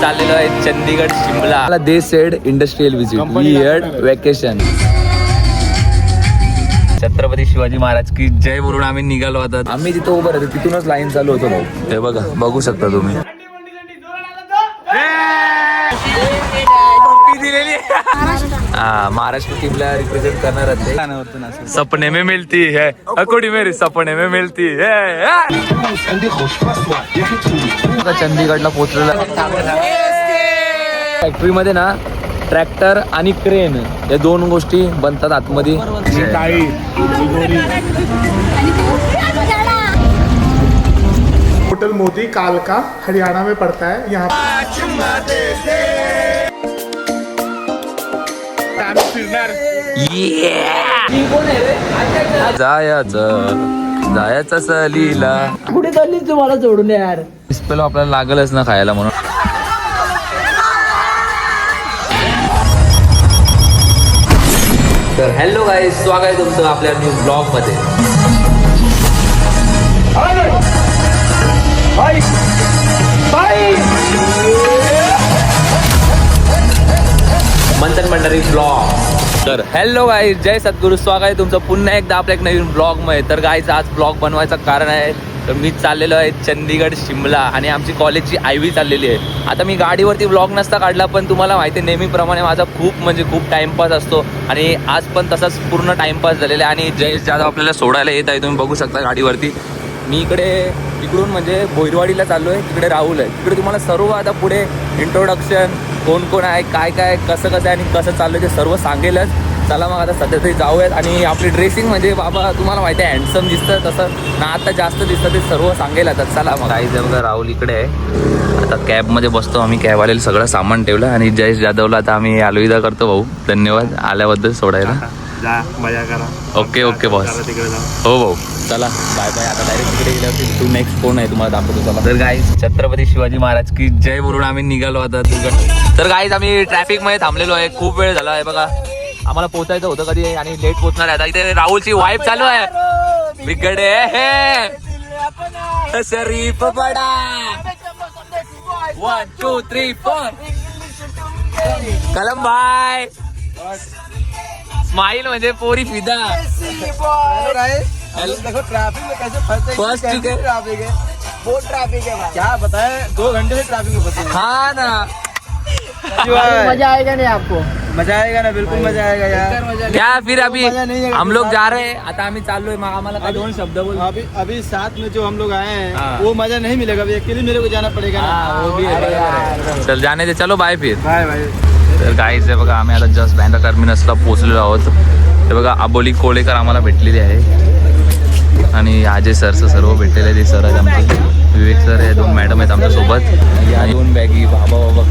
चाललेलो आहे Chandigarh Shimla. They said industrial visit we had vacation. Chhatrapati Shivaji Maharaj की जय बोलून आम्ही निघालो आता. आम्ही तिथं उभं राहतो तिथूनच लाईन चालू होतो भाऊ. हे बघा बघू शकता तुम्ही. हाँ महाराष्ट्र टीमला रिप्रेझेंट करणार आहे. सपने में मिलती है अकोडी मेरी सपने में मिलती है. चंदीगडला पोहोचलेला. फॅक्टरी मध्ये ना ट्रॅक्टर आणि क्रेन या दोन गोष्टी बनतात आतमध्ये. होटल मोदी कालका हरियाणा में पड़ता है. यहाँ जायचं सहलीला. कुठे चालली तुम्हाला सोडून यार. पहिलं आपल्याला लागलच ना खायला म्हणून. तर हॅलो गाईज, स्वागत आहे तुमचं आपल्या न्यू ब्लॉग मध्ये. मंथन भंडारी ब्लॉग. तर हॅलो गाईज, जय सद्गुरू. स्वागत आहे तुमचं पुन्हा एकदा आपल्या एक नवीन ब्लॉग मध्ये. तर गाईज आज ब्लॉग बनवायचं कारण आहे तर मी चाललेलो आहे चंदीगड शिमला आणि आमची कॉलेजची आयव्ही चाललेली आहे. आता मी गाडीवरती ब्लॉग नसता काढला पण तुम्हाला माहिती आहे नेहमीप्रमाणे माझा खूप टाइमपास असतो आणि आज पण तसाच पूर्ण टाइमपास झालेला आहे. आणि जयेश जाधव आपल्याला सोडायला येत आहे, तुम्ही बघू शकता गाडीवरती. मी इकडून म्हणजे भोईरवाडीला चाललो आहे. तिकडे राहुल आहे. तिकडे तुम्हाला सर्व आता पुढे इंट्रोडक्शन कोण कोण आहे काय कसं आहे आणि कसं चाललं ते सर्व सांगेलच. चला मग आता सध्या तरी जाऊयात. आणि आपली ड्रेसिंग म्हणजे बाबा तुम्हाला माहिती आहे हँडसम दिसतं तसं ना आता जास्त दिसतं ते सर्व सांगेल आता. चला मग आई बघा राहुल इकडे आहे. आता कॅबमध्ये बसतो आम्ही. कॅबवाल्याला सगळं सामान ठेवलं आणि जयेश जाधवला आता आम्ही अलविदा करतो भाऊ. धन्यवाद आल्याबद्दल सोडायला. मजा करा. Okay boss. हो भाऊ चला बाय बाय. आता डायरेक्ट तिकडे गेल्यावरती तू नेक्स्ट कोण आहे तुम्हाला दाखवतो. चला तर गाईज छत्रपती शिवाजी महाराज की जय बोलून आम्ही निघालो आता. तर गाईज आम्ही ट्रॅफिक मध्ये थांबलेलो आहे. खूप वेळ झाला आहे बघा. आम्हाला पोहोचायचं होतं कधी आणि लेट पोहोचणार आहे. आता इथे राहुलची वाईफ चालू आहे. बिगडे हे शरीफ बडा 1 2 3 4 कलम भाई स्माइल म्हणजे पोरी फिदा. देखो ट्रैफिक में कैसे फंसते. फर्स्ट ट्रैफिक है बहुत ट्रैफिक है. क्या बताए 2 घंटे से ट्रैफिक में फंसे. हाँ ना मजा आएगा नहीं आपको. मजा आएगा ना बिल्कुल मजा आएगा यार. क्या फिर अभी हम लोग जा रहे हैं. आता आम्ही चाललोय मग आम्हाला काय 2 शब्द बोल. अभी साथ में जो हम लोग आए हैं वो मजा नहीं मिलेगा. अभी अकेले मेरे को जाना पड़ेगा ना. वो भी है. चल जाने दे. चलो बाय फिर. Bye bye. तर गाईज आहे बघा आम्ही आता जस्ट बँड्रा टर्मिनसला पोहोचलेलो आहोत. ते बघा अबोली कोळेकर आम्हाला भेटलेली आहे आणि अजय सरचं सर्व भेटलेले आहे. ते सर आहेत आमचे. विवेक सर हे 2 मॅडम आहेत आमच्यासोबत. या 2 बॅगी बाबा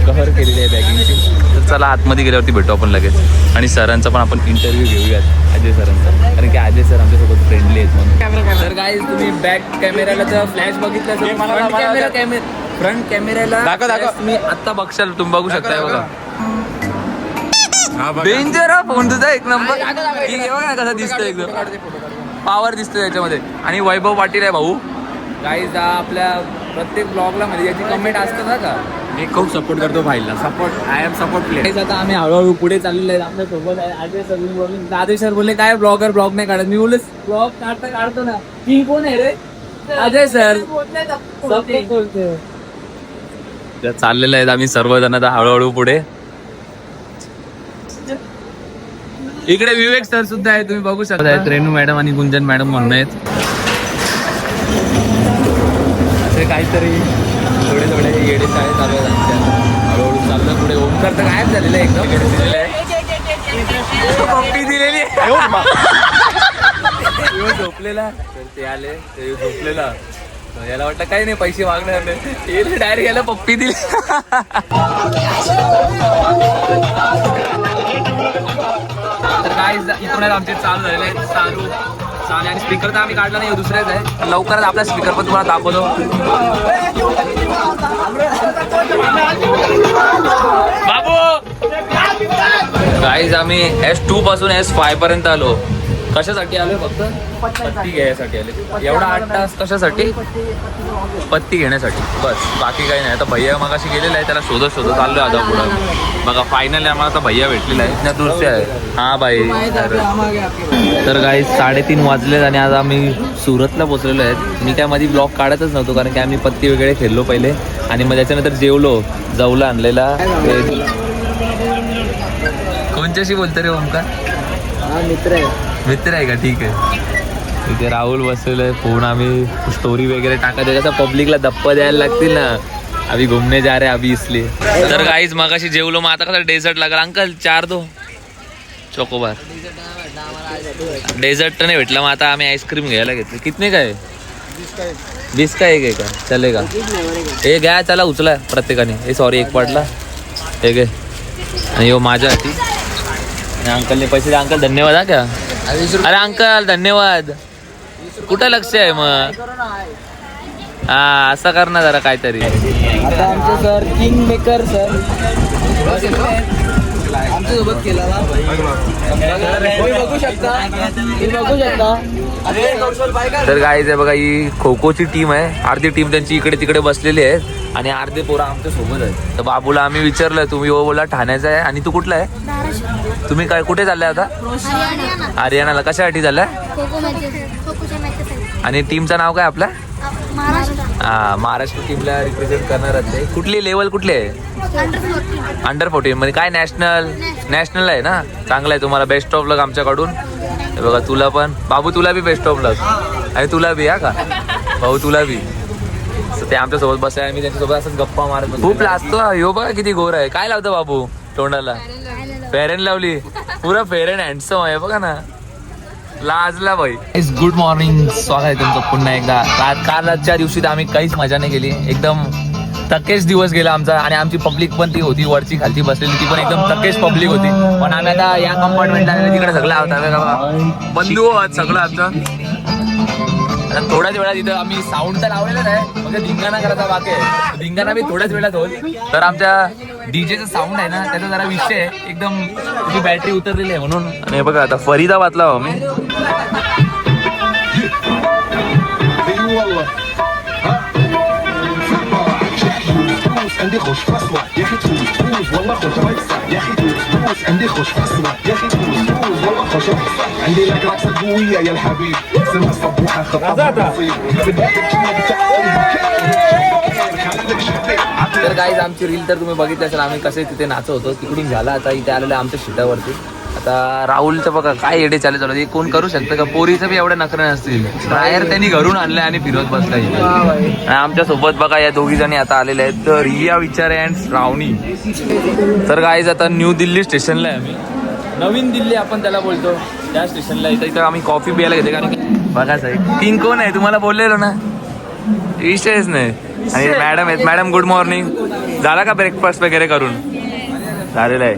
कहर केलेली आहे बॅगिंगची. तर चला आतमध्ये गेल्यावरती भेटू आपण लगेच. आणि सरांचा पण आपण इंटरव्ह्यू घेऊयात अजय सरांचा, कारण की अजय सर आमच्यासोबत फ्रेंडली आहेत म्हणून. तर गाईज तुम्ही बॅक कॅमेराला जर फ्लॅश बघितलं फ्रंट कॅमेऱ्याला तुम्ही आता बघशाल. तुम्ही बघू शकताय बघा. डेंजर हा फोन तुझा एक नंबर. बघा कसा दिसतोय एकदम पॉवर दिसतोय याच्यामध्ये. आणि वैभव पाटील आहे भाऊ. गाईज आपल्या प्रत्येक ब्लॉगला म्हणजे याची कमेंट असतं ना का. मी खूप सपोर्ट करतो भाईला. Support I am support player. आता आम्ही हळूहळू पुढे चाललेलो आहे. आमच्या सोबत आहे अजय सर. बोलले दादे सर बोलले काय ब्लॉगर ब्लॉग नाही काढत. मी बोलले ब्लॉग काढतो ना. किंग कोण आहे रे. अजय सर चाललेलं आहेत आम्ही सर्वजण आता हळूहळू पुढे. इकडे विवेक सर सुद्धा आहे तुम्ही बघू शकता. रेणू मॅडम आणि गुंजन मॅडम म्हणून आहेत. असे काहीतरी थोडे येडे शाळे चालू आहेत आमच्या. हळूहळू चाललं पुढे. ओमकार तर गायब झालेलं आहे एकदम. दिलेलं आहे पप्पी दिलेली झोपलेला. तर ते आले ते झोपलेला. याला वाटलं काही नाही पैसे मागणार नाही. डायरेक्ट याला पप्पी दिली. तर काय इथून आमचे चालू झालेले आहेत. चालू आणि स्पीकर तर आम्ही काढला नाही दुसऱ्याच आहे. लवकरच आपला स्पीकर पण तुम्हाला दाखवतो. बाबू गाईज आम्ही S2 पासून S5 पर्यंत आलो कशासाठी आलोय फक्त पत्ती घ्यायसाठी आले. एवढा 8 तास कशासाठी? पत्ती घेण्यासाठी बस, बाकी काही नाही. आता भैया मगाशी गेलेला आहे, त्याला शोधत आलोय आता पुढं. बघा फायनली आम्हाला आता भैया भेटलेला आहे. इतना दूर से आहे. हा बाई. तर काही 3:30 वाजलेत आणि आज आम्ही सुरतला पोहोचलेलो आहेत. मी काय मध्ये ब्लॉग काढतच नव्हतो कारण की आम्ही पत्ती वगैरे खेळलो पहिले आणि मग त्याच्यानंतर जेवलो. जवला आणलेला. कोणच्याशी बोलतो रे ओमकार? मित्र आहे का? ठीक आहे. इथे राहुल बसलेलं आहे. फोन आम्ही स्टोरी वगैरे टाकायचं कसं पब्लिकला धप्पा द्यायला लागतील ना. अभी घुमने जा रहे अभी इसलिए. तर गाईज मगाशी जेवलो, मग आता कसं डेझर्ट लागला. अंकल 4 दो चोकोबार. डेझर्ट तर नाही भेटला, मग आता आम्ही आईस्क्रीम घ्यायला घेतली. कितने काय? 20 का एक आहे का? चलेगा. हे घ्या, चला उचला प्रत्येकाने. हे सॉरी एक पडला. हे घे. आणि हो माझ्यासाठी. अंकलने पैसे द्या. अंकल धन्यवाद. हा क्या? अरे अंकल धन्यवाद. कुठं लक्ष आहे मग? हा असं कर ना जरा काहीतरी. आता आमचे सर किंग मेकर सर आमच्या सोबत केला. बघू शकता. तर गाईज आहे बघा, ही खो खोची टीम आहे. अर्धी टीम त्यांची इकडे तिकडे बसलेली आहे आणि अर्धे पोरं आमच्या सोबत आहेत. तर बाबूला आम्ही विचारलं, तुम्ही बोला ठाण्याचा आहे आणि तू कुठला आहे? तुम्ही काय कुठे चाललाय आता? हरियाणाला. कशासाठी चाललाय? आणि टीमचं नाव काय आपल्या? हा महाराष्ट्र टीमला रिप्रेझेंट करणार आहे. कुठली लेवल कुठली आहे? अंडर 14 मध्ये. काय नॅशनल आहे ना? चांगलं आहे. तुम्हाला बेस्ट ऑफ लक आमच्याकडून. हे बघा तुला पण बाबू, तुला बी बेस्ट ऑफ लक. आणि तुला बी हा का भाऊ, तुला बी. ते आमच्यासोबत बसाय, आम्ही त्यांच्यासोबत असंच गप्पा मारत. खूप लाजतो ह्यो बघा किती गोर आहे. काय लावतो बाबू तोंडाला? फेअर लावली. पुरा फेअर अँड हँडसम आहे बघा ना. लाजला भाई. गुड मॉर्निंग, स्वागत आहे तुमचं पुन्हा एकदा. कालच्या दिवशी तर आम्ही काहीच मजा नाही केली. एकदम तकेश दिवस गेला आमचा. आणि आमची पब्लिक पण ती होती वरची खालती बसलेली, ती पण एकदम तकेश पब्लिक होती. पण आम्ही आता या कंपार्टमेंटला तिकडे सगळं होता बंधू आहोत सगळं आमचं. थोड्याच वेळात इथं आम्ही साऊंड तर लावलेलं नाही, म्हणजे धिंगाणा करायचा बाकी आहे. धिंगाणा मी थोड्याच वेळात होईल. तर आमच्या डीजेचा साऊंड आहे ना, त्याचा जरा विषय आहे. एकदम त्याची बॅटरी उतरलेली आहे म्हणून. आणि बघा आता फरीदाबादला हो मी. عندي خوش فصلة يا اخي تفوز والله خوش رقصة يا اخي تفوز عندي خوش فصلة يا اخي تفوز والله خوش رقصة عندي لك رقصة قوية يا الحبيب سمع صبوحة خطة نصيب तर गाईज आमची रील तर तुम्ही बघितली असेल. आम्ही कसे तिथे नाचत होतो. तिकडून झाला आता इथे आलेलं आमच्या शिटावरती. आता राहुलचं बघा काय येडे चालू हे कोण करू शकतं का? पोरीचं बी एवढे नखरे नसतील. टायर त्यांनी घरून आणले आणि फिरवत बसला. आमच्या सोबत बघा या दोघी जणी आता आलेले आहेत, रिया विचारे अँड श्रावणी. तर गाईज आता न्यू दिल्ली स्टेशनला आहे आम्ही. नवीन दिल्ली आपण त्याला बोलतो त्या स्टेशनला. इथं आम्ही कॉफी प्यायला घेते कारण की बघा साहेब किंग कोण आहे तुम्हाला बोललेलो ना, विषयच नाही. आणि मॅडम आहेत. Madam good morning. झाला का ब्रेकफास्ट वगैरे करून? झालेलं आहे.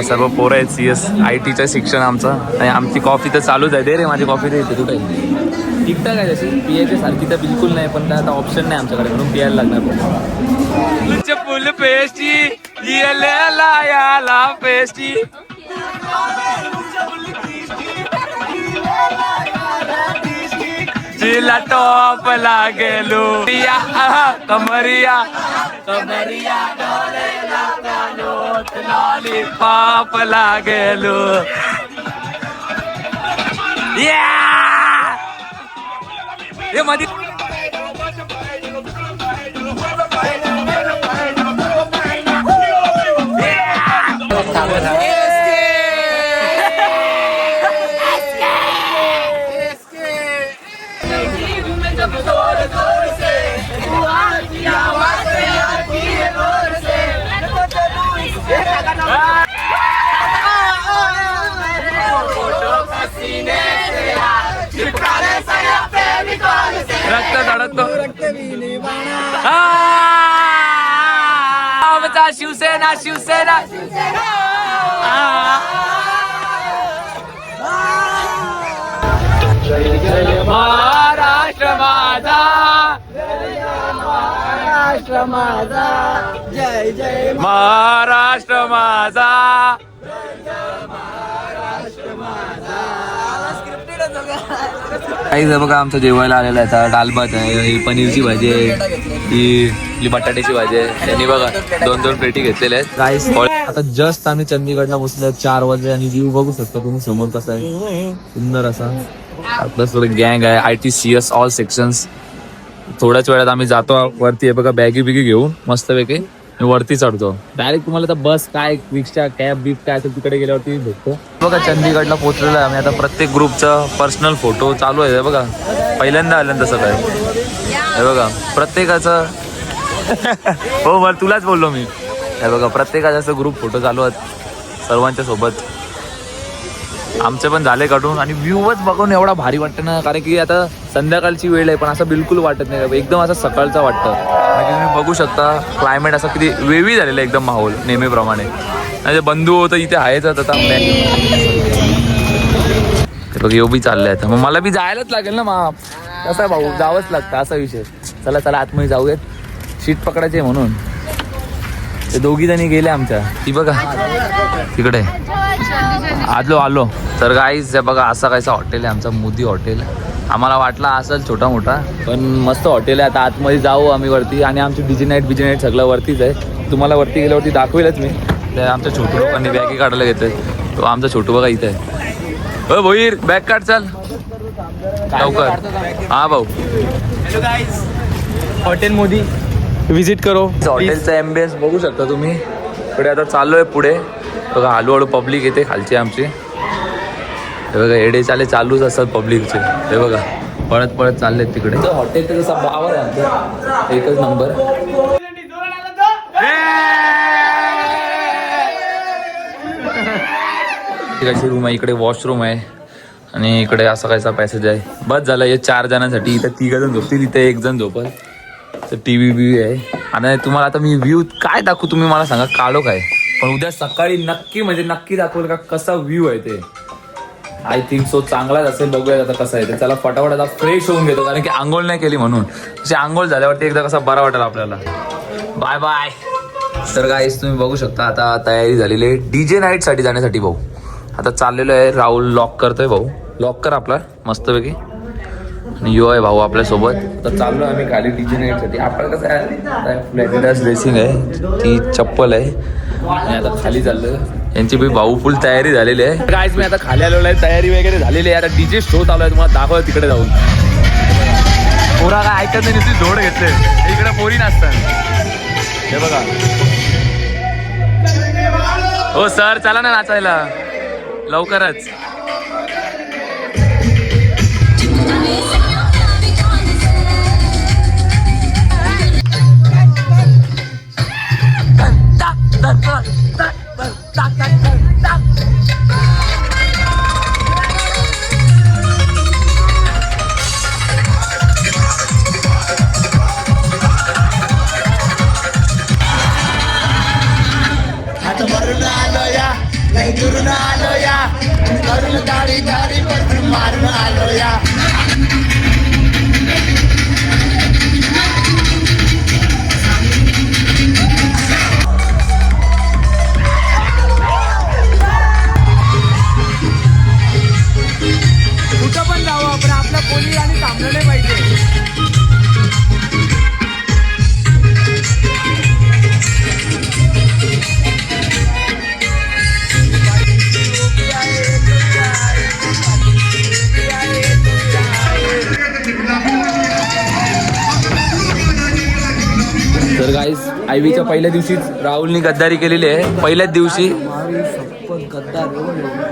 सर्व पोरं आहेत. CS IT शिक्षण आमचं. आणि आमची कॉफी तर चालूच आहे. दे रे माझी कॉफी देते तू. काही ठीकठाक आहे तशी, पियाच्या सारखी तर बिलकुल नाही, पण आता ऑप्शन नाही आमच्याकडे म्हणून पियायला लागणार. फुल पेस्टी पेस्टी जिला टॉप लागेलो कमरिया कमरिया लॉलीपॉप लागेलो. हे मध्ये रक्त धडकतो. आमचा शिवसेना शिवसेना. महाराष्ट्र माझा महाराष्ट्र माझा जय जय महाराष्ट्र माझा महाराष्ट्र माझा काही बघा आमचं जेवायला आलेलं आहे आता. डाल भात आहे, ही पनीरची भाजी आहे, ही बटाट्याची भाजी आहे. त्यांनी बघा 2-2 प्लेटी घेतलेल्या आहेत. राईस आता जस्ट आम्ही चंदीगडला पोहोचलो 4 वाजले आणि व्ह्यू बघू शकता तुम्ही समोर कसा आहे, सुंदर असा. आपलं सगळं गँग आहे, ITCS ऑल सेक्शन्स. थोड्याच वेळात आम्ही जातो वरती. आहे बघा बॅगी बिगी घेऊन मस्तपैकी वरती चढतो. डायरेक्ट तुम्हाला तर बस काय रिक्षा कॅब बीप काय असेल तिकडे गेल्यावरती भेटतो. बघा चंदीगडला पोहोचलेलो आहे आम्ही आता. प्रत्येक ग्रुपचा पर्सनल फोटो चालू आहे बघा. पहिल्यांदा आल्यानंतर तसं काय हे बघा प्रत्येकाचं हो बरं तुलाच बोललो मी. हे बघा प्रत्येकाचा असं ग्रुप फोटो चालू आहेत सर्वांच्या सोबत. आमचे पण झाले काढून आणि व्ह्यूच बघून एवढा भारी वाटतं ना, कारण की आता संध्याकाळची वेळ आहे पण असं बिलकुल वाटत नाही, एकदम असं सकाळचा वाटतं. आणि तुम्ही बघू शकता क्लायमेट असं किती वेवी झालेलं आहे एकदम माहोल नेहमीप्रमाणे. आणि बंधू होतं इथे आहेच आता बघ येऊ बी चाललंय आता. मग मला बी जायलाच लागेल ना मा, कसं भाऊ जावंच लागतं असा विषय. चला चला आतमध्ये जाऊयात, शीट पकडायचे म्हणून. ते दोघी जणी गेले आमच्या. ती बघा तिकडे आलो. तर गाईज बघा असा कायसा हॉटेल आहे आमचा, मोदी हॉटेल. आम्हाला वाटला असेल छोटा मोठा पण मस्त हॉटेल आहे. आता आतमध्ये जाऊ आम्ही वरती आणि आमची डीजे नाईट सगळं वरतीच आहे. तुम्हाला वरती गेल्यावरती दाखवेलच मी. ते आमच्या छोटू लोकांनी बॅगी काढायला घेतोय. तो आमचा छोटू बघा इथे आहे. हो भोईर बॅग काढ चाल लवकर. हा भाऊ हॉटेल मोदी विजिट करो. हॉटेलचा एम्बियन्स बघू शकता तुम्ही. पुढे आता चाललोय पुढे बघा. हळूहळू पब्लिक येते खालची आमची. हे बघा एडे चाले चालूच असतात पब्लिकचे. हे बघा पळत पळत चाललेत तिकडे. हॉटेल तर जसा बावर आहे आमचं, एकच नंबर. अशी रूम आहे, इकडे वॉशरूम आहे आणि इकडे असा कायचा पॅसेज आहे. बस झालं हे 4 जणांसाठी. इथं 3 जण झोपतील, इथे 1 जण झोपल. तर TV आहे. आणि तुम्हाला आता मी व्ह्यू काय दाखवू तुम्ही मला सांगा, काढो काय. पण उद्या सकाळी नक्की दाखवेल का कसा व्ह्यू आहे ते. आय थिंक सो चांगलाच असेल. बघूया आता कसं आहे ते. चला फटाफट आता फ्रेश होऊन घेतो, कारण की आंघोळ नाही केली म्हणून. तशी आंघोळ झाल्यावरती एकदा कसा बरा वाटेल आपल्याला. Bye bye. तर गाईस तुम्ही बघू शकता आता तयारी झालेली आहे DJ नाईटसाठी जाण्यासाठी. भाऊ आता चाललेलो आहे. राहुल लॉक करतोय. भाऊ लॉक कर आपला मस्तपैकी. आणि यो आहे भाऊ आपल्यासोबत. तर चाललो आम्ही खाली DJ नाईटसाठी. आपल्याला कसं आहे ड्रेसिंग आहे, ती चप्पल आहे आणि आता खाली चाललोय. यांची बी भाऊ फुल तयारी झालेली आहे. गाईज मी आता खाली आलेलो आहे, तयारी वगैरे झालेली आहे. आता DJ शो चालू आहे, तुम्हाला दाखवलं तिकडे जाऊन. पोरा काय ऐकत नाही, नुसती जोड घेतले. इकडे पोरी नाचतात. हे बघा हो सर चला ना नाचायला लवकरच. कुठं पण जाऊ आपण, आपल्या पोली आणि थांबलं नाही पाहिजे. तर गाईस आयवीच्या पहिल्या दिवशीच राहुलनी गद्दारी केलेली आहे. पहिल्याच दिवशी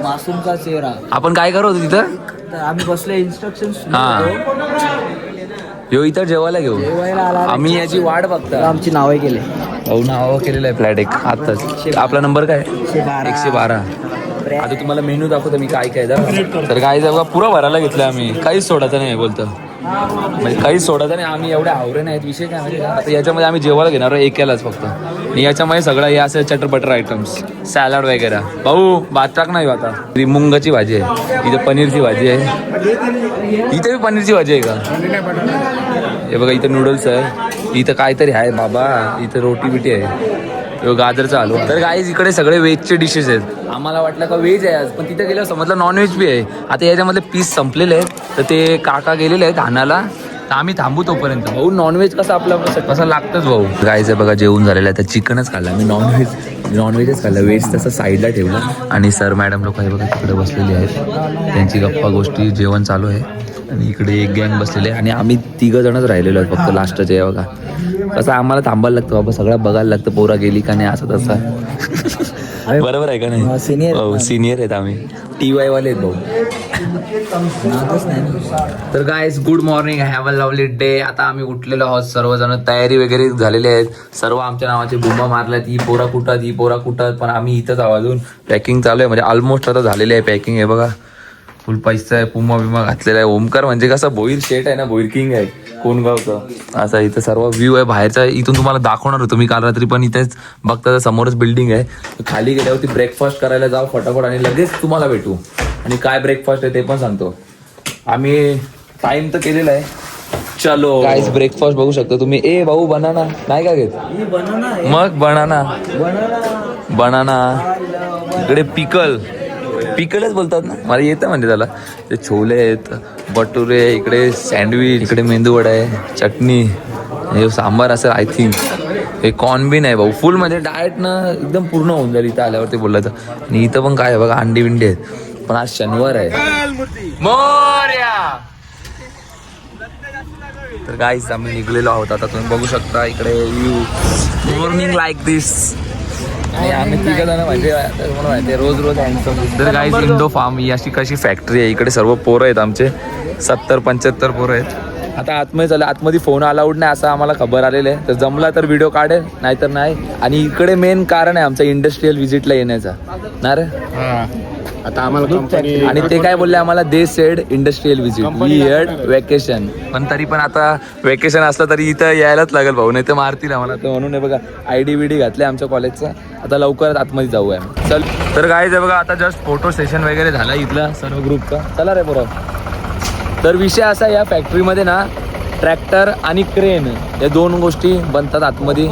मासूम का चेहरा. आपण काय करत होतो तिथं. आम्ही बसलो इन्स्ट्रक्शन. हा यो इथं जेवायला घेऊ आम्ही. याची वाट बघता. आमची नावे केले. भाऊ नाव केलेलं आहे फ्लॅट एक आताच. आपला नंबर काय 112. आता तुम्हाला मेन्यू दाखवतो मी काय काय. तर काय बघा पुरा भरायला घेतलं आम्ही, काहीच सोडायचं नाही बोलतं. म्हणजे काहीच सोडायचं नाही. आम्ही एवढे आवरे नाहीत. विषय काय म्हणजे आता याच्यामध्ये आम्ही जेवायला घेणार एकालाच फक्त. आणि याच्यामध्ये सगळं हे असं चटरपटर आयटम्स, सॅलड वगैरे. भाऊ भात टाक नाही आता. मुंगाची भाजी आहे, इथे पनीरची भाजी आहे. इथे बी पनीरची भाजी आहे का. हे बघा इथं नूडल्स आहे, इथं काहीतरी आहे बाबा. इथं रोटी बिटी आहे. गाजरचा हलवा. तर गाईज इकडे सगळे व्हेजचे डिशेस आहेत. आम्हाला वाटलं का व्हेज आहे आज, पण तिथे गेल्यावर समजलं नॉनव्हेज बी आहे. आता याच्यामधले पीस संपलेले आहेत, तर ते काका गेलेले आहेत आणायला, तर आम्ही थांबू तोपर्यंत. भाऊ नॉनव्हेज कसं आपलं कसं लागतंच भाऊ. गायचं बघा जेवण झालेलं आहे, तर चिकनच खाल्लं मी, नॉनव्हेजच खाल्लं, व्हेज तसं साईडला ठेवलं. आणि सर मॅडम लोक हे बघा तिकडे बसलेली आहेत, त्यांची गप्पा गोष्टी जेवण चालू आहे. आणि इकडे एक गँग बसलेले आहे आणि आम्ही 3 जणच राहिलेलो आहेत फक्त लास्टचे. आहे बघा कसं आम्हाला थांबायला लागतं बाबा, सगळं बघायला लागतं, पोरा गेली का नाही असं तसं. बरोबर आहे का नाही? सिनियर आहेत आम्ही, TY वाले आहेत भाऊ. तर guys good morning, have a lovely day. आता आम्ही उठलेलो आहोत सर्वजण, तयारी वगैरे झालेली आहेत. सर्व आमच्या नावाचे बुंबा मारल्यात, ही पोरा कुठं, पण आम्ही इथंच आवाजून पॅकिंग चालू आहे. म्हणजे ऑलमोस्ट आता झालेली आहे पॅकिंग. आहे बघा फुल पैसा आहे, पुमा बिमा घातलेला आहे. ओमकार म्हणजे कसं भोईर शेट आहे ना, भोईर किंग आहे कोणगावचं. असा इथं सर्व व्ह्यू आहे बाहेरचा. इथून तुम्हाला दाखवणार होतो मी काल रात्री, पण इथेच बघता समोरच बिल्डिंग आहे. खाली गेल्यावरती ब्रेकफास्ट करायला जाऊ फटाफट आणि लगेच तुम्हाला भेटू. आणि काय ब्रेकफास्ट आहे ते पण सांगतो. आम्ही टाइम तर केलेला आहे. चलो गाईस ब्रेकफास्ट बघू शकता तुम्ही. ए भाऊ बनाना नाही का घेत? मग बनाना इकडे पिकलच बोलतात ना, मला येतं म्हणजे त्याला. ते छोले आहेत, बटुरे, इकडे सँडविच, इकडे मेंदू वडा आहे, चटणी, हे सांबार असेल आय थिंक. हे कॉर्नबीन आहे भाऊ. फुल म्हणजे डाएट ना एकदम पूर्ण होऊन जाईल इथं आल्यावरती बोललं तर. आणि इथं पण काय आहे बघा, अंडी बिंडी आहेत. पण आज शनिवार आहे. मोरया. तर गाईस आम्ही निघलेलो आहोत आता, तुम्ही बघू शकता इकडे व्ह्यू, मॉर्निंग लाईक दिस. आणि आम्ही 3 जण म्हणजे माहिती रोज हँडसम. तर गाईज इंडो फार्म ही अशी कशी फॅक्टरी आहे. इकडे सर्व पोरं आहेत आमचे, 70-75 पोरं आहेत. आता आतमध्ये झालं, आतमध्ये फोन अलाउड नाही असं आम्हाला खबर आलेलं आहे. तर जमला तर व्हिडिओ काढेल, नाहीतर नाही. आणि इकडे मेन कारण आहे आमचं इंडस्ट्रियल व्हिजिटला येण्याचा ना रे. आता आम्हाला आणि ते काय बोलले आम्हाला, they said industrial visit, we had vacation. पण तरी पण आता वेकेशन असलं तरी इथं यायलाच लागेल भाऊ, नाही तर मारतील आम्हाला. तर म्हणून हे बघा ID बिडी घातले आमच्या कॉलेजचा. आता लवकरच आतमध्ये जाऊया चल. तर गाईज बघा आता जस्ट फोटो सेशन वगैरे झाला इथला सर्व ग्रुपचा. चला रे बरोबर. तर विषय असा, या फॅक्टरीमध्ये ना ट्रॅक्टर आणि क्रेन या 2 गोष्टी बनतात आतमध्ये,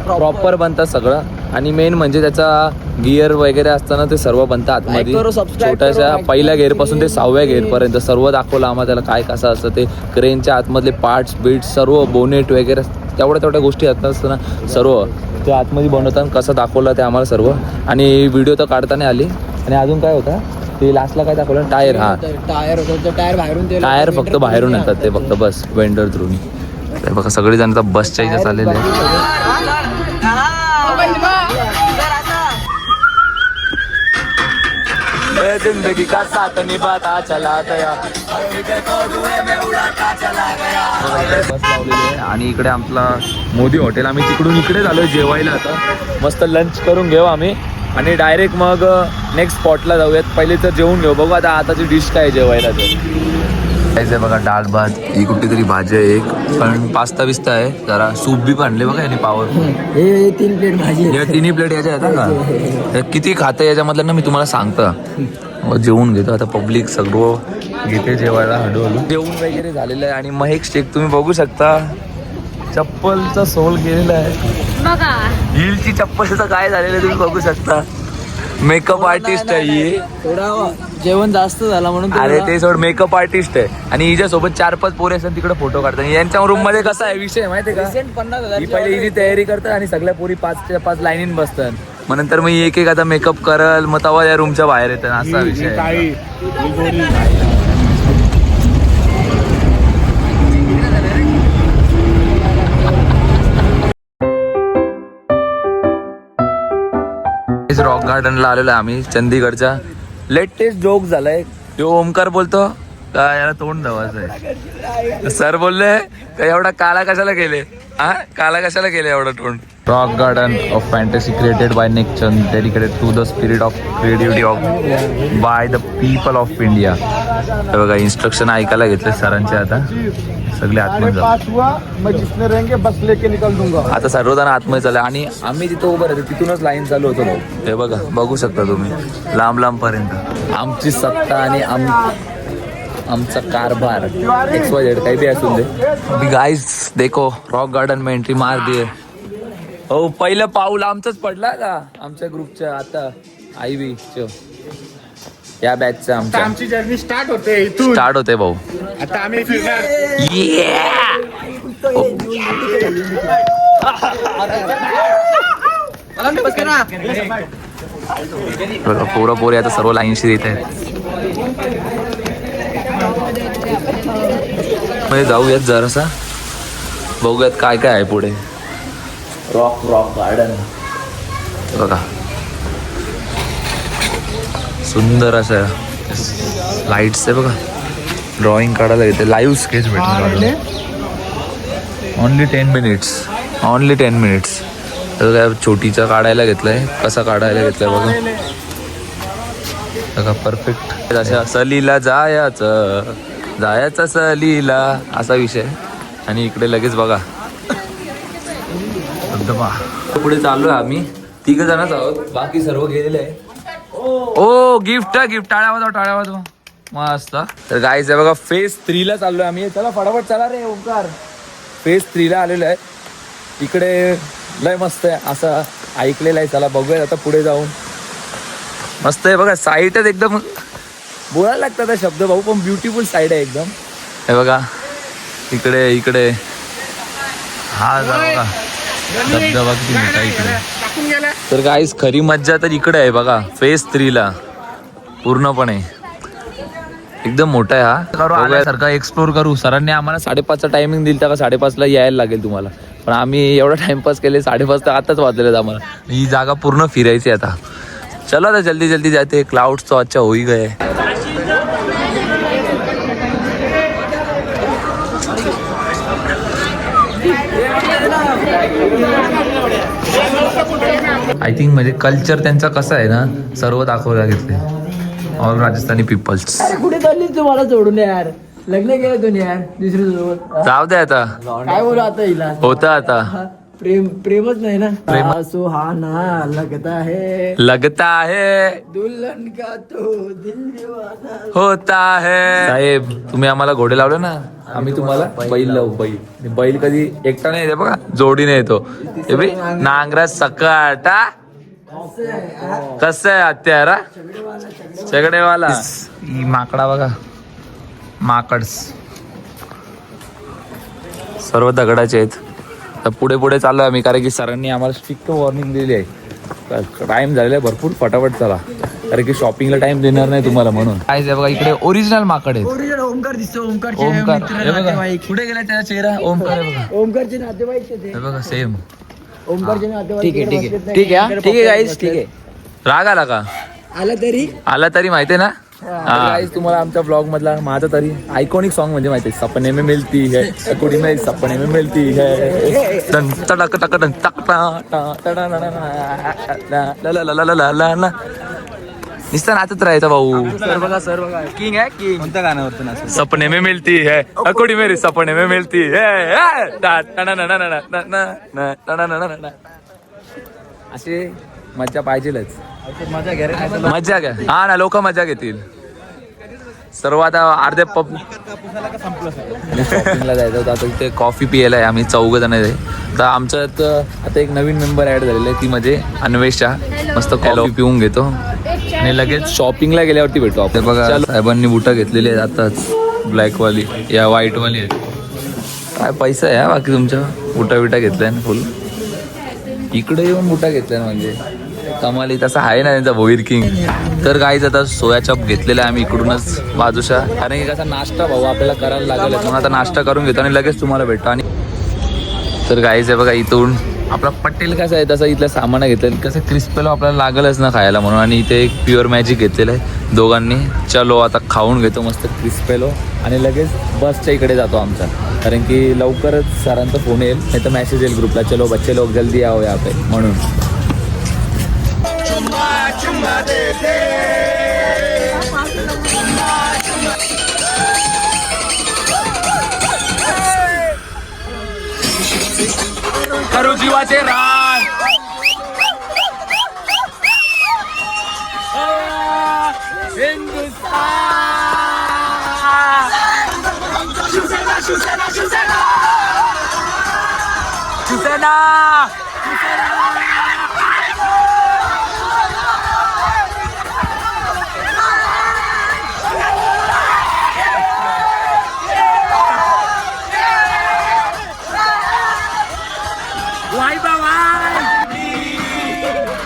प्रॉपर बनतात सगळं. आणि मेन म्हणजे त्याचा गिअर वगैरे असताना ते सर्व बनतं आतमध्ये. छोट्याशा पहिल्या गेअरपासून ते 6व्या गेअरपर्यंत सर्व दाखवलं आम्हाला त्याला काय कसं असतं ते. क्रेनच्या आतमधले पार्ट्स बीट्स सर्व, बोनेट वगैरे तेवढ्या गोष्टी असताना सर्व ते आतमध्ये बनवताना कसं दाखवलं ते आम्हाला सर्व. आणि व्हिडिओ तर काढताना आली. आणि अजून काय होता ते लास्टला काय दाखवलं, टायर. टायर फक्त बाहेरून येतात ते फक्त बस वेंडर थ्रूनी. तर बघा सगळेजण आता बसच्या इथे चाललेले आहे. जिंदगी का साथ निभाता चला गया. बस लावलेली आहे. आणि इकडे आपला मोदी हॉटेल, आम्ही तिकडून इकडे झालोय जेवायला. आता मस्त लंच करून घेऊ आम्ही आणि डायरेक्ट मग नेक्स्ट स्पॉटला जाऊयात. पहिले तर जेवून घेऊ, बघू आता आताची डिश काय जेवायला. ते बघा डाळ भात, ही कुठली तरी भाजी आहे एक, पण पास्ता बिस्ता आहे, जरा सूप बी आणले बघा याने पॉवरफुल. 3 प्लेट भाजी, या 3 प्लेट याच्या येतात का? किती खातं याच्यामधलं ना मी तुम्हाला सांगतो. जेवून घेतो आता, पब्लिक सगळं घेते जेवायला हळूहळू. जेवून वगैरे झालेलं आहे. आणि महक शेख तुम्ही बघू शकता, चप्पलचा सोल गेलेला आहे. हिलची चप्पलचं काय झालेलं तुम्ही बघू शकता. मेकअप आर्टिस्ट आहे ही. थोडा जेवण जास्त झाला म्हणून. अरे ते सोड, मेकअप आर्टिस्ट आहे. आणि हिच्या सोबत 4-5 पोरे असतात तिकडे फोटो काढतात. यांच्या रूम मध्ये कसा आहे विषय माहितीये का, 50,000 ही पहिले हिची तयारी करतात आणि सगळ्या पोरी 5च्या 5 लाईनीन बसतात. मग नंतर मी एक आता मेकअप करल, मग तेव्हा या रूमच्या बाहेर येतात. असा विषय आहे. रॉक गार्डनला आलेलो आहे आम्ही चंदीगडच्या. लेटेस्ट जोक झालाय जो ओमकार बोलतो का याला तोंड धवायचं आहे. सर बोलले का एवढा काला कशाला केले, काला कशाला केले एवढा तोंड. Rock garden of fantasy created by Nek Chand, dedicated to the spirit of creativity of by the people of India. हे बघा इन्स्ट्रक्शन ऐकायला घेतले सरांचे. आता सगळे आतमध्ये आता सर्वजण आतमध्ये चालले. आणि आम्ही तिथं उभं राहतो, तिथूनच लाईन चालू होतो. हे बघा बघू शकता तुम्ही, लांब पर्यंत आमची सत्ता आणि आमचा कारभार XYZ काही बी असून दे. गाइस देखो रॉक गार्डन में एंट्री मार दिए. हो पहिलं पाऊल आमचंच पडला का आमच्या ग्रुपच्या आता आयव्ही या बॅचचं आमच्या आमची जर्नी स्टार्ट होते इथून. स्टार्ट होते भाऊ. आता आम्ही फिरणार. बघा पोरं पोरी आता सर्व लाईनशी येत आहेत. मध्ये जाऊयात जरासा बघूयात काय काय आहे पुढे. रॉक गार्डन बघा सुंदर असं लाईट्स आहे बघा. ड्रॉइंग काढायला येते. लाईव्ह स्केच भेटणार ओनली 10 मिनिट्स. तर छोटीचा काढायला घेतलाय. कसा काढायला घेतलाय बघा बघा परफेक्ट. अशा सलीला जायचं सलीला असा विषय. आणि इकडे लगेच बघा धबधबा. पुढे चालू आहे आम्ही 3 जणच आहोत. बाकी सर्व गेलेले आहे. ओ गिफ्ट टाळ्या वाजवा मस्त. तर गाईज आहे बघा फेज 3 ला चाललोय आम्ही. चला फटाफट चला रे ओंकार. फेज 3 ला आलेलो आहे. इकडे लय मस्त आहे असं ऐकलेलं आहे. चला बघूया आता पुढे जाऊन. मस्त आहे बघा साईटच एकदम बोलायला लागतात हा शब्द भाऊ पण ब्युटिफुल साईड आहे एकदम. हे बघा इकडे हा बघा धबधबा किती मोठा इकडे. तर गाईज खरी मज्जा तर इकडे आहे बघा फेज 3 ला पूर्णपणे एकदम मोठा आहे हा. सारखा एक्सप्लोर करू. सरांनी आम्हाला 5:30चा टायमिंग दिलं तर का 5:30ला यायला लागेल तुम्हाला. पण आम्ही एवढा टाइमपास केले 5:30 तर आताच वाजलेलं आम्हाला. ही जागा पूर्ण फिरायची आता. चलो आता जल्दी जाते. क्लाउड्स तो अच्छा हो ही गए. आय थिंक म्हणजे कल्चर त्यांचा कसं आहे ना सर्व दाखवायला घेतले. All Rajasthani peoples. कुठे चालली तुम्हाला सोडून यार. लग्न केलं तुम्ही यार दुसरी सोबत. जाऊ दे आता काय बोलू आता हिला. होतं आता प्रेमच नाही ना. सुहाना लगता है दुल्हन का तो दिल दीवाना होता है. साहेब तुम्ही आम्हाला घोडे लावले ना आम्ही तुम्हाला बैल लावू. बैल कधी एकटा नाही येते बघा जोडीने येतो. हे बी नांगरा सकाटा कसं आहे हत्यारा सगळेवाला. ही माकडा बघा माकडस सर्व दगडाचे आहेत. तर पुढे चाललो आम्ही कारण की सरांनी आम्हाला स्ट्रिक्ट वॉर्निंग दिली आहे. टाइम झालेला आहे भरपूर. फटाफट चला कारण की शॉपिंगला टाइम देणार नाही तुम्हाला म्हणून. काय बघा इकडे ओरिजिनल माकड आहे. ओमकार दिसतो. ओमकार हे बघा कुठे गेला त्याचा चेहरा. ओमकार आहे बघा. ओमकारचे नातेवाईक हे बघा सेम. ओमकारचे नातेवाईक. ठीक आहे गाईस ठीक आहे. राग आला का. आला तरी माहितीये ना. गाईस तुम्हाला आमच्या ब्लॉग मधला माझा तरी आयकॉनिक सॉन्ग म्हणजे माहिती आहे. सपने में मिलती है कुड़ी में सपने में मिलती है. टक टक टक नुसतं नाचत राहायचं भाऊ. सर बघा किंग आहे किंग. कोणत्या गाण्यावरती नाच. सपने में मिलती है कुड़ी मेरी सपने में मिलती है. असे मज्जा पाहिजेलच. मज्जा घ्या. हा ना लोक मजा घेतील सर्व. आता अर्धे शॉपिंगला जायचं होतं. आता इथे कॉफी पियायला आहे आम्ही 4 जण आहे. तर आमच्यात आता एक नवीन मेंबर ऍड झालेला आहे ती म्हणजे अन्वेषा. मस्त कॉफी पिऊन घेतो आणि लगेच शॉपिंगला गेल्यावरती भेटू आपण. बघा साहेबांनी बुटा घेतलेली आहेत आताच. ब्लॅकवाली या व्हाईटवाली आहेत. काय पैसा आहे बाकी तुमच्या. बुटा घेतलाय ना फुल. इकडे येऊन बुटा घेतलाय म्हणजे कमाली. तसं आहे ना त्यांचा भोईर किंग. तर गाईच आता सोया चॉप घेतलेला आहे आम्ही इकडूनच बाजूच्या. कारण की कसा नाश्ता भाऊ आपल्याला करायला लागेल म्हणून आता नाश्ता करून घेतो आणि लगेच तुम्हाला भेटतो. आणि तर गाईच आहे बघा इथून आपला पटेल कसं आहे तसं इथलं सामान घेतलं. कसं क्रिस्पेलो आपल्याला लागलच ना खायला म्हणून. आणि इथे एक प्युअर मॅजिक घेतलेलं आहे दोघांनी. चलो आता खाऊन घेतो मस्त क्रिस्पेलो आणि लगेच बसच्या इकडे जातो आमचा. कारण की लवकरच सरांचा फोन येईल नाही तर मेसेज येईल ग्रुपला चलो बच्चे लोक जल्दी आओ यहाँ पे म्हणून. करू जीवाचे रान. शिवसेना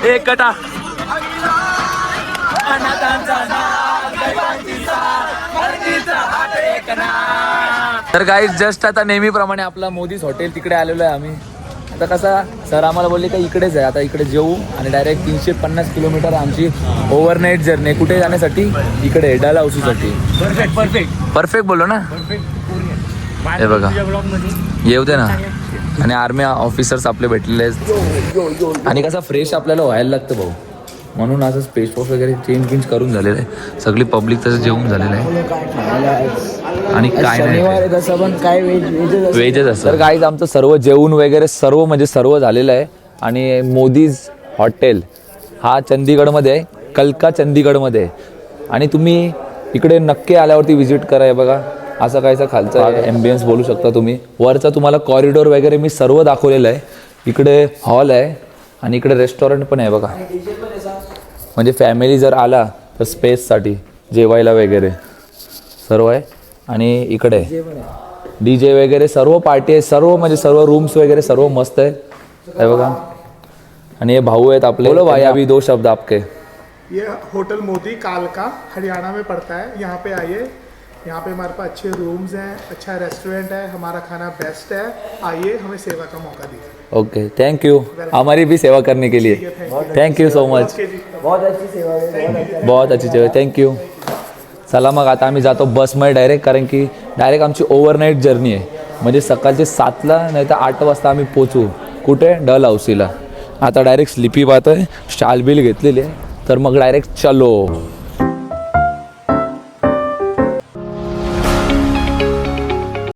एकटा तर गाईज जस्ट आता नेहमीप्रमाणे आपला मोदीज हॉटेल तिकडे आलेलो आहे आम्ही. आता कसा सर आम्हाला बोलले का इकडेच आहे, आता इकडे जेऊ आणि डायरेक्ट 350 किलोमीटर आमची ओव्हरनाईट जर्नी. कुठे जाण्यासाठी? इकडे डलहाउसीसाठी. परफेक्ट बोललो ना. हे बघा येऊ दे ना. आणि आर्मी ऑफिसर्स आपले भेटलेले आहेत आणि कसा फ्रेश आपल्याला व्हायला लागतं भाऊ, म्हणून असं स्पेस वॉश वगैरे चेंज करून झालेलं आहे. सगळी पब्लिक तसं जेवून झालेलं आहे आणि काय नाही तसं पण काय वेजच असतं. तर गाईज आमचं सर्व जेवण वगैरे सर्व म्हणजे सर्व झालेलं आहे. आणि मोदीज हॉटेल हा चंदीगडमध्ये आहे, कलका चंदीगडमध्ये आहे. आणि तुम्ही इकडे नक्की आल्यावरती व्हिजिट करा. हे बघा असं कायचं खालचं ॲम्बियन्स बोलू शकता तुम्ही. वरचा तुम्हाला कॉरिडोर वगैरे मी सर्व दाखवलेलं आहे. इकडे हॉल आहे आणि इकडे रेस्टॉरंट पण आहे बघा. म्हणजे फॅमिली जर आला तर स्पेससाठी जेवायला वगैरे सर्व आहे. आणि इकडे DJ वगैरे सर्व पार्टी आहे, सर्व म्हणजे सर्व रूम्स वगैरे सर्व मस्त आहे. हे बघा. आणि हे भाऊ आहेत आपले. बोलो भाई अभी 2 शब्द आपके. ये होटल मोदी कालका हरियाणा में पड़ता है. यहाँ पे आइए, यहाँ पे हमारे पास अच्छे रूम्स हैं, अच्छा रेस्टोरेंट है, हमारा खाना बेस्ट है. आइए, हमें सेवा का मौका दीजिए. ओके थैंक यू हमारी भी सेवा करने के लिए. Thank you so much. बहुत अच्छी सेवा आहे. बहुत अच्छी सेवा. थँक्यू. चला मग आता आम्ही जातो बसमध्ये डायरेक्ट, कारण की डायरेक्ट आमची ओव्हरनाईट जर्नी आहे. म्हणजे सकाळचे 7ला नाही तर 8 वाजता आम्ही पोचू. कुठे? डलहाउसीला. आता डायरेक्ट स्लिपी पाहतोय, शाल बिल घेतलेली आहे, तर मग डायरेक्ट चलो.